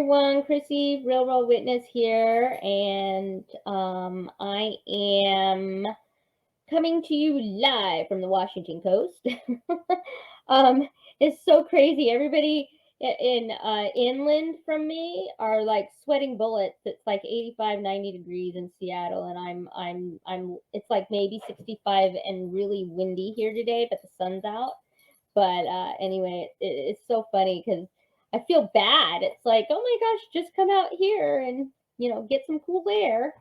everyone. Chrissy, Real World Witness here, and I am coming to you live from the Washington coast. um, it's so crazy. Everybody in inland from me are like sweating bullets. It's like 85, 90 degrees in Seattle, and I'm. It's like maybe 65 and really windy here today, but the sun's out. But anyway, it's so funny because I feel bad. It's like, oh my gosh, just come out here and get some cool air.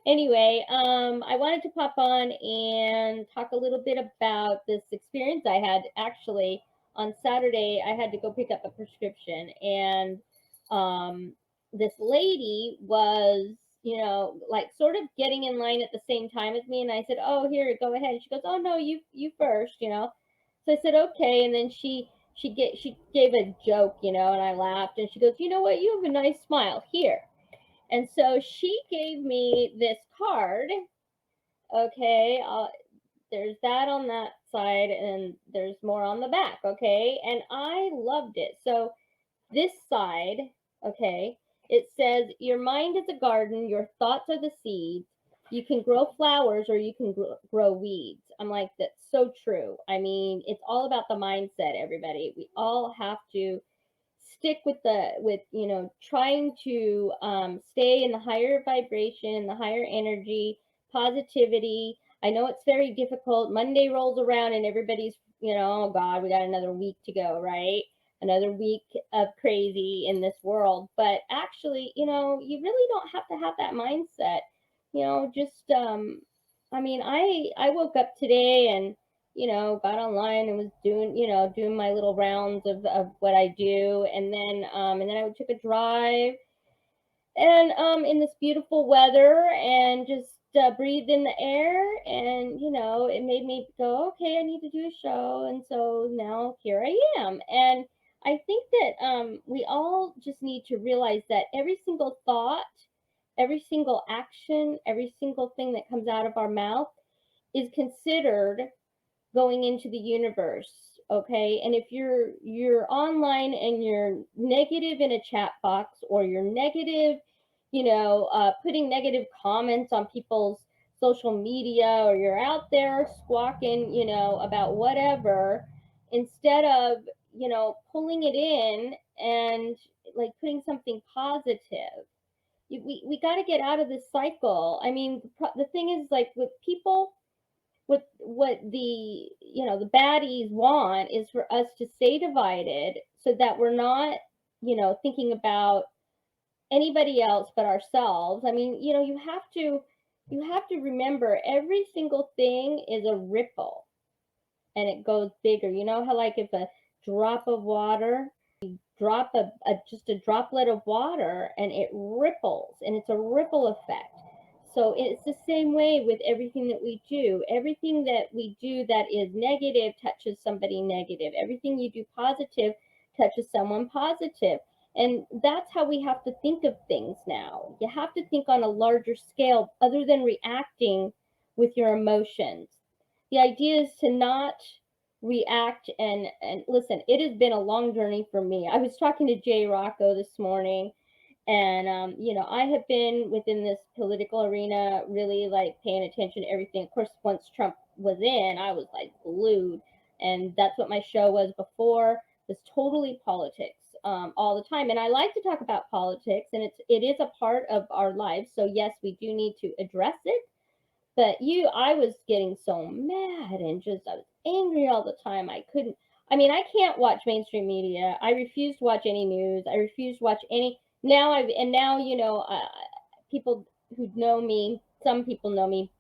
Anyway, I wanted to pop on and talk a little bit about this experience I had. Actually, on Saturday, I had to go pick up a prescription, and um, this lady was, like sort of getting in line at the same time as me, and I said, "Oh, here, go ahead." And she goes, "Oh no, you first." So I said, "Okay," and then she gave a joke, and I laughed, and she goes, "You know what? You have a nice smile here." And so she gave me this card. Okay, there's that on that side, and there's more on the back. Okay, and I loved it. So this side, okay, it says, "Your mind is a garden, your thoughts are the seeds. You can grow flowers or you can grow weeds." I'm like, that's so true. I mean, it's all about the mindset, everybody. We all have to stick with trying to stay in the higher vibration, the higher energy, positivity. I know it's very difficult. Monday rolls around and everybody's, oh God, we got another week to go, right? Another week of crazy in this world. But actually, you really don't have to have that mindset. Just I mean, I woke up today and got online and was doing my little rounds of what I do, and then I took a drive and in this beautiful weather and just breathed in the air, and it made me go, okay, I need to do a show, and so now here I am. And I think that we all just need to realize that every single thought, every single action, every single thing that comes out of our mouth is considered going into the universe. Okay, and if you're online and you're negative in a chat box, or you're negative, putting negative comments on people's social media, or you're out there squawking, about whatever, instead of pulling it in and like putting something positive, we got to get out of this cycle. I mean, the thing is, like, with people, what the baddies want is for us to stay divided, so that we're not thinking about anybody else but ourselves. I mean, you have to remember, every single thing is a ripple, and it goes bigger. You know how, like, if a drop of water, drop just a droplet of water, and it ripples, and it's a ripple effect. So it's the same way with everything that we do. Everything that we do that is negative touches somebody negative. Everything you do positive touches someone positive. And that's how we have to think of things now. You have to think on a larger scale other than reacting with your emotions. The idea is to not react. And listen, it has been a long journey for me. I was talking to Jay Rocco this morning, and I have been within this political arena, really like paying attention to everything. Of course, once Trump was in, I was like glued, and that's what my show was before, was totally politics, all the time. And I like to talk about politics, and it is a part of our lives, so yes, we do need to address it. But I was getting so mad, and just I was angry all the time. I couldn't. I mean, I can't watch mainstream media. I refuse to watch any news. I refuse to watch any. Now people who know me. Some people know me.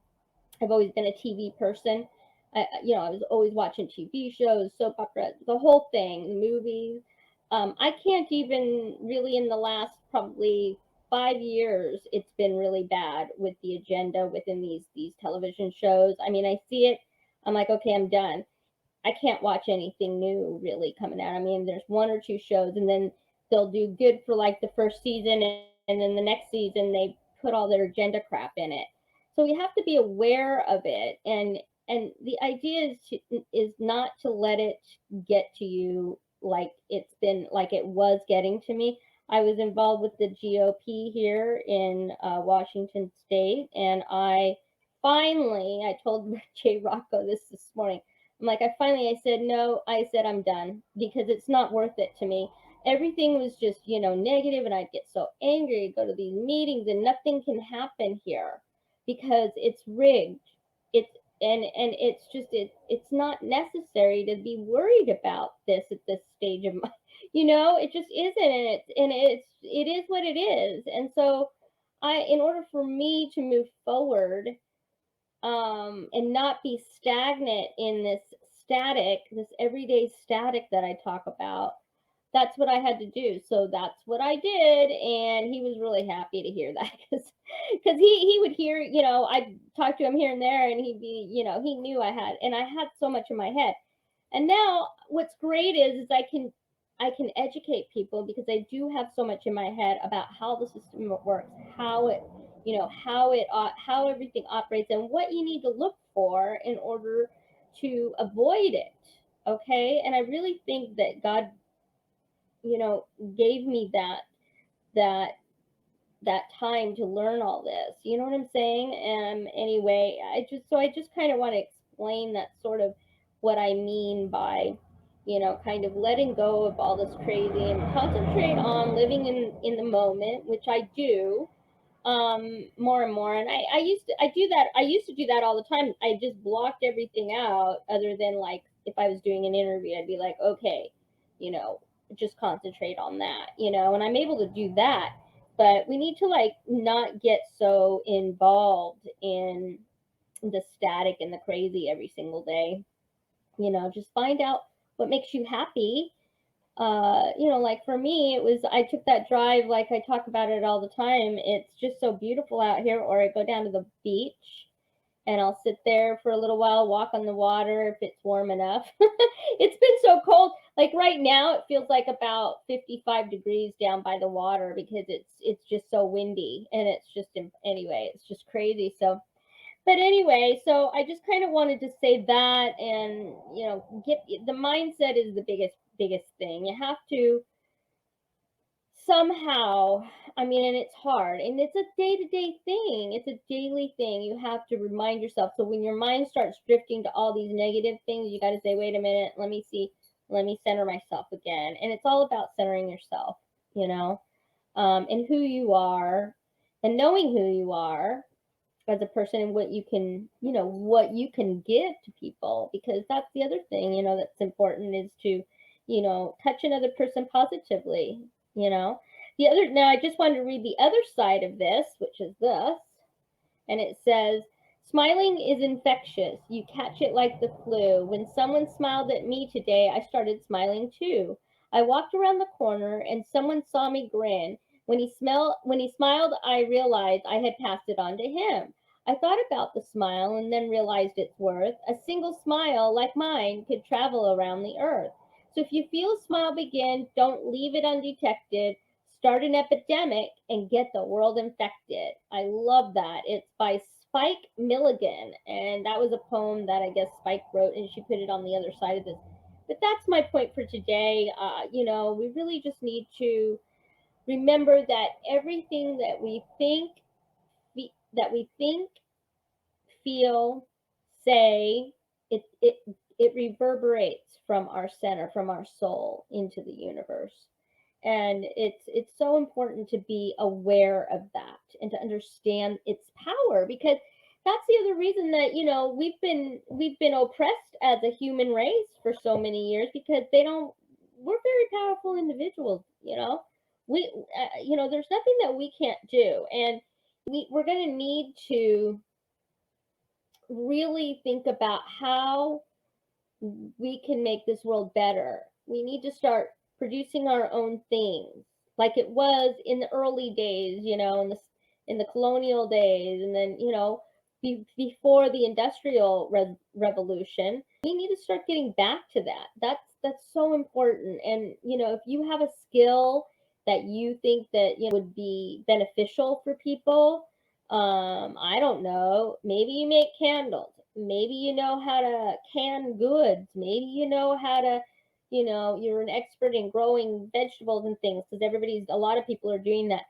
I've always been a TV person. I was always watching TV shows, soap opera, the whole thing, movies. I can't even really, in the last probably 5 years, it's been really bad with the agenda within these television shows. I mean, I see it. I'm like, okay, I'm done. I can't watch anything new really coming out. I mean, there's one or two shows, and then they'll do good for like the first season, and then the next season they put all their agenda crap in it. So we have to be aware of it, and the idea is not to let it get to you like it was getting to me. I was involved with the GOP here in Washington State, and I told Jay Rocco this morning. I'm like, I said, no, I said, I'm done because it's not worth it to me. Everything was just, negative, and I'd get so angry, I'd go to these meetings, and nothing can happen here because it's rigged. It's and it's just it's not necessary to be worried about this at this stage of my, it just isn't, it is what it is. And so in order for me to move forward, and not be stagnant in this everyday static that I talk about, that's what I had to do. So that's what I did, and he was really happy to hear that because he would hear, I'd talk to him here and there, and he'd be, he knew I had so much in my head. And now what's great is I can educate people because I do have so much in my head about how the system works, how it, how everything operates, and what you need to look for in order to avoid it. Okay, and I really think that God, gave me that that time to learn all this. You know what I'm saying? Anyway, I just kind of want to explain that sort of what I mean by, kind of letting go of all this crazy and concentrate on living in the moment, which I do more and more. And I used to do that all the time. I just blocked everything out other than like if I was doing an interview, I'd be like, okay, you know, just concentrate on that, and I'm able to do that. But we need to like not get so involved in the static and the crazy every single day. Just find out what makes you happy. Like for me, it was I took that drive, like I talk about it all the time. It's just so beautiful out here, or I go down to the beach and I'll sit there for a little while, walk on the water if it's warm enough. It's been so cold. Like right now, it feels like about 55 degrees down by the water because it's just so windy, and it's just anyway, it's just crazy. So, but anyway, so I just kind of wanted to say that, and get the mindset is the biggest thing. You have to somehow, I mean, and it's hard, and it's a day-to-day thing, it's a daily thing. You have to remind yourself. So when your mind starts drifting to all these negative things, you got to say, wait a minute, let me see, let me center myself again. And it's all about centering yourself, and who you are, and knowing who you are as a person, and what you can, what you can give to people, because that's the other thing, that's important, is to, touch another person positively, you know. Now I just wanted to read the other side of this, which is this, and it says, smiling is infectious. You catch it like the flu. When someone smiled at me today, I started smiling too. I walked around the corner and someone saw me grin. When he smiled, I realized I had passed it on to him. I thought about the smile and then realized its worth. A single smile like mine could travel around the earth. So if you feel a smile begin, don't leave it undetected. Start an epidemic and get the world infected. I love that. It's by Spike Milligan, and that was a poem that I guess Spike wrote, and she put it on the other side of this. But that's my point for today. We really just need to remember that everything that we think, feel, say, it reverberates from our center, from our soul into the universe. And it's so important to be aware of that and to understand its power, because that's the other reason that we've been oppressed as a human race for so many years, because we're very powerful individuals. There's nothing that we can't do, and we're going to need to really think about how we can make this world better. We need to start producing our own things, like it was in the early days, in the colonial days, and then before the industrial revolution. We need to start getting back to that. That's so important. And if you have a skill that you think that would be beneficial for people, I don't know, maybe you make candles, maybe you know how to can goods, maybe you know how to you're an expert in growing vegetables and things, because a lot of people are doing that.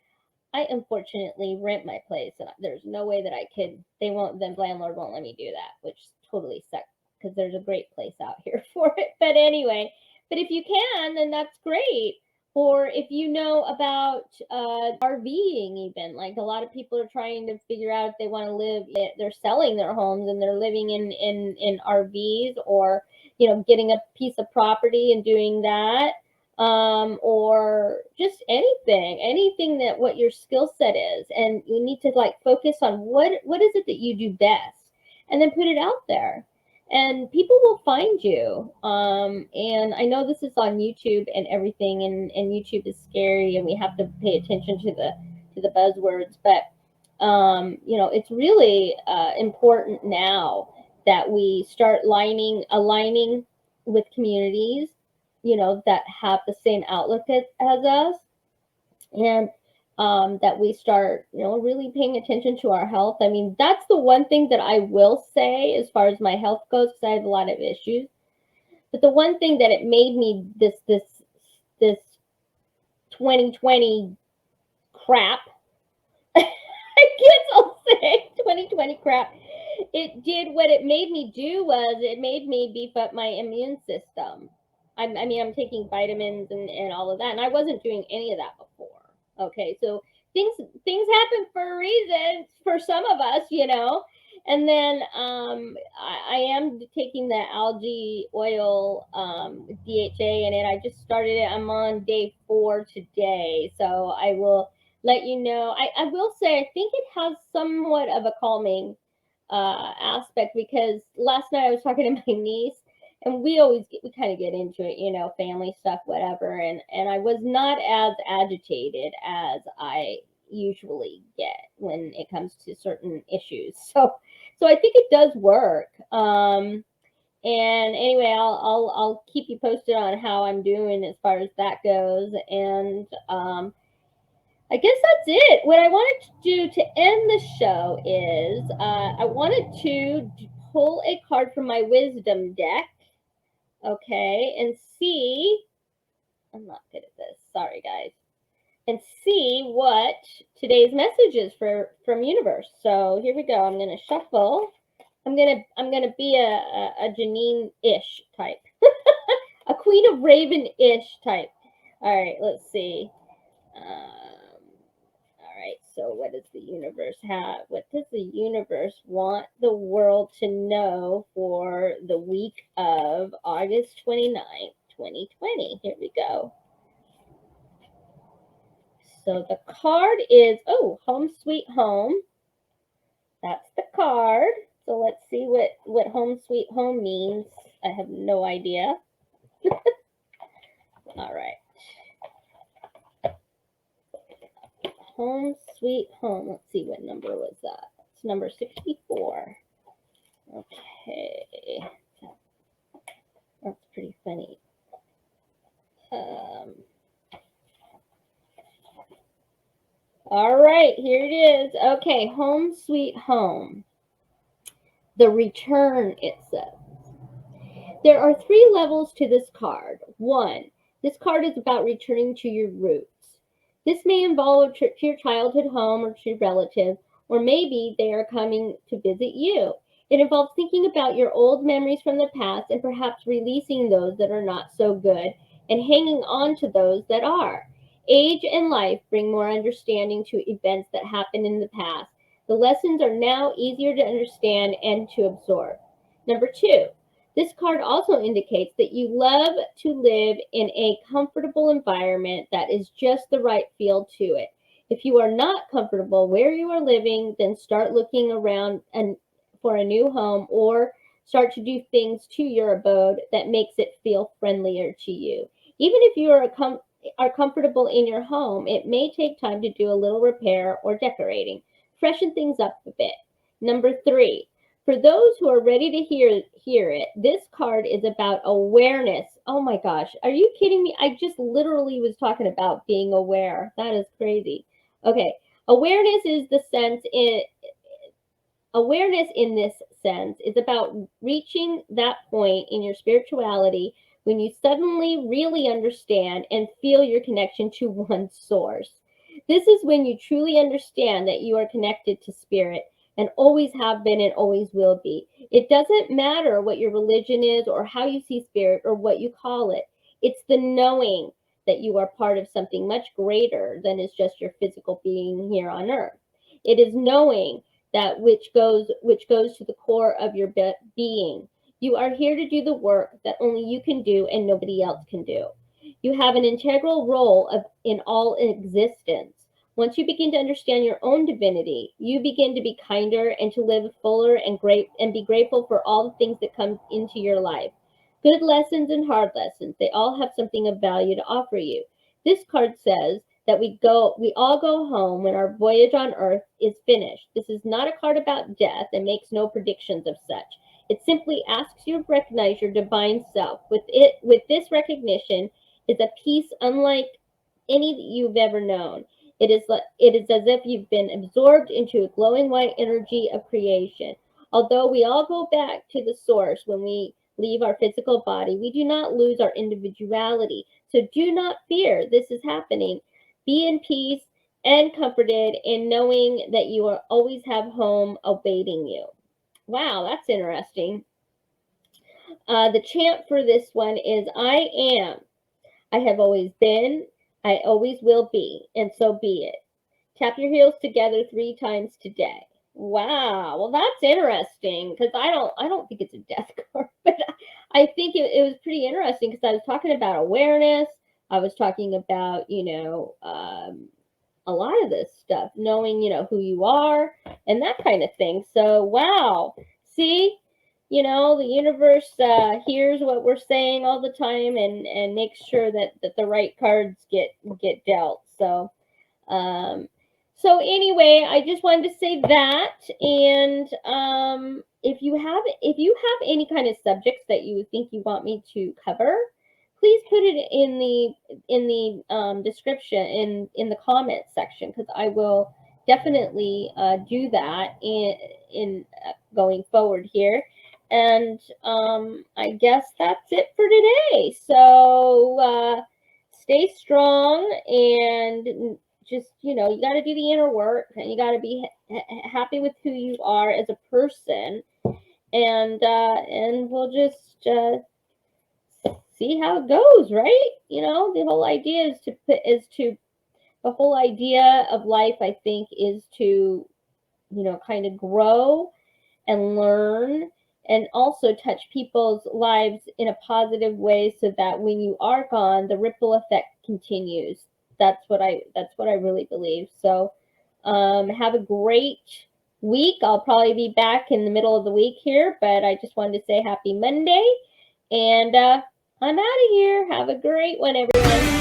I unfortunately rent my place, and there's no way that the landlord won't let me do that, which totally sucks because there's a great place out here for it. But anyway, but if you can, then that's great. Or if you know about RVing, even like a lot of people are trying to figure out if they want to live, they're selling their homes and they're living in RVs, or getting a piece of property and doing that, or just anything that what your skill set is, and you need to like focus on what is it that you do best, and then put it out there, and people will find you. And I know this is on YouTube and everything, and YouTube is scary, and we have to pay attention to the buzzwords, but it's really important now that we start aligning with communities, that have the same outlook as us, and that we start, really paying attention to our health. I mean, that's the one thing that I will say as far as my health goes, because I have a lot of issues. But the one thing that it made me this 2020 crap, I guess I'll say 2020 crap. It did what it made me do was it made me beef up my immune system. I'm taking vitamins and all of that, and I wasn't doing any of that before. Okay, so things happen for a reason for some of us, And then I am taking the algae oil, DHA in it. I just started it. I'm on day 4 today, so I will let you know. I will say I think it has somewhat of a calming aspect, because last night I was talking to my niece, and we kind of get into it, family stuff, whatever, and I was not as agitated as I usually get when it comes to certain issues. So I think it does work. And anyway, I'll keep you posted on how I'm doing as far as that goes. And I guess that's it. What I wanted to do to end the show is I wanted to pull a card from my wisdom deck, okay, and see. I'm not good at this. Sorry, guys. And see what today's message is from universe. So here we go. I'm gonna shuffle. I'm gonna be a Janine-ish type, a Queen of Raven-ish type. All right, let's see. All right, so what does the universe have? What does the universe want the world to know for the week of August 29th, 2020? Here we go. So the card is, Home Sweet Home. That's the card. So let's see what Home Sweet Home means. I have no idea. All right. Home Sweet Home. Let's see, what number was that? It's number 64. Okay. That's pretty funny. All right, here it is. Okay, Home Sweet Home. The return, it says. There are 3 levels to this card. 1, this card is about returning to your roots. This may involve a trip to your childhood home or to relatives, or maybe they are coming to visit you. It involves thinking about your old memories from the past and perhaps releasing those that are not so good and hanging on to those that are. Age and life bring more understanding to events that happened in the past. The lessons are now easier to understand and to absorb. Number 2, this card also indicates that you love to live in a comfortable environment that is just the right feel to it. If you are not comfortable where you are living, then start looking around for a new home, or start to do things to your abode that makes it feel friendlier to you. Even if you are comfortable in your home, it may take time to do a little repair or decorating. Freshen things up a bit. Number 3, for those who are ready to hear it, this card is about awareness. Oh my gosh, are you kidding me? I just literally was talking about being aware. That is crazy. Okay, awareness in this sense is about reaching that point in your spirituality when you suddenly really understand and feel your connection to one source. This is when you truly understand that you are connected to spirit and always have been and always will be. It doesn't matter what your religion is or how you see spirit or what you call it. It's the knowing that you are part of something much greater than is just your physical being here on earth. It is knowing that which goes to the core of your being. You are here to do the work that only you can do and nobody else can do. You have an integral role in all existence. Once you begin to understand your own divinity, you begin to be kinder and to live fuller and great and be grateful for all the things that come into your life. Good lessons and hard lessons, they all have something of value to offer you. This card says that we all go home when our voyage on earth is finished. This is not a card about death and makes no predictions of such. It simply asks you to recognize your divine self. With this recognition is a peace unlike any that you've ever known. It is as if you've been absorbed into a glowing white energy of creation. Although we all go back to the source when we leave our physical body, we do not lose our individuality. So do not fear this is happening. Be in peace and comforted in knowing that you will always have home awaiting you. Wow, that's interesting. The chant for this one is I am. I have always been. I always will be. And so be it. Tap your heels together 3 times today. Wow. Well, that's interesting because I don't think it's a death card, but I think it was pretty interesting because I was talking about awareness. I was talking about, a lot of this stuff, knowing, who you are and that kind of thing. So, wow. See, the universe hears what we're saying all the time and makes sure that the right cards get dealt. Um, so anyway, I just wanted to say that, and if you have any kind of subjects that you think you want me to cover, please put it in the description in the comments section because I will definitely do that in going forward here. And I guess that's it for today. So stay strong and just you got to do the inner work and you got to be happy with who you are as a person, and we'll just see how it goes, right? The whole idea the whole idea of life, I think, is to kind of grow and learn and also touch people's lives in a positive way so that when you are gone, the ripple effect continues. That's what I really believe. So have a great week. I'll probably be back in the middle of the week here, but I just wanted to say happy Monday, and I'm out of here. Have a great one, everyone.